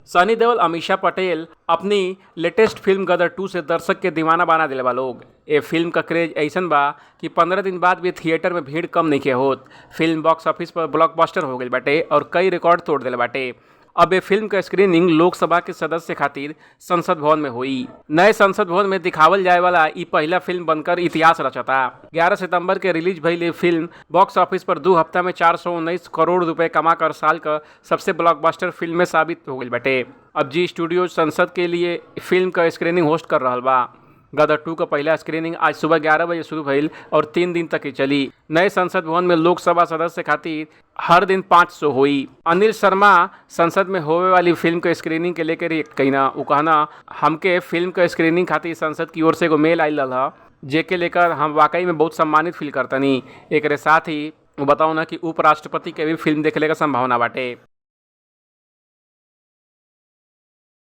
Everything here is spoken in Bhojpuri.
सनी देओल अमीषा पटेल अपनी लेटेस्ट फिल्म गदर 2 से दर्शक के दीवाना बना दिले बा लोग। ए फिल्म का क्रेज ऐसन बा कि 15 दिन बाद भी थिएटर में भीड़ कम नहीं होत। फिल्म बॉक्स ऑफिस पर ब्लॉकबस्टर हो गई बाटे और कई रिकॉर्ड तोड़ दिले बाटे। अब ये फिल्म का स्क्रीनिंग लोकसभा के सदस्य खातिर संसद भवन में हुई। नए संसद भवन में दिखावल जाए वाला ई पहला फिल्म बनकर इतिहास रचता। 11 सितंबर के रिलीज भइल ये फिल्म बॉक्स ऑफिस पर 2 हफ्ता में 419 करोड़ रुपए कमा कर साल का सबसे ब्लॉकबस्टर फिल्म में साबित हो गई बाटे। अब जी स्टूडियो संसद के लिए फिल्म का स्क्रीनिंग होस्ट कर रहा बा। गदर 2 का पहला स्क्रीनिंग आज सुबह 11 बजे शुरू भइल और 3 दिन तक ही चली। नए संसद भवन में लोकसभा सदस्य खातिर हर दिन 5 शो हुई। अनिल शर्मा संसद में होवे वाली फिल्म के स्क्रीनिंग के लेकर कहना उ कहना हमके फिल्म के स्क्रीनिंग खातिर संसद की ओर से एगो मेल आइल रहा, जेके लेकर हम वाकई में बहुत सम्मानित फील करतनी। एक साथ ही बताओ ना कि उपराष्ट्रपति के भी फिल्म देखने का संभावना बाटे।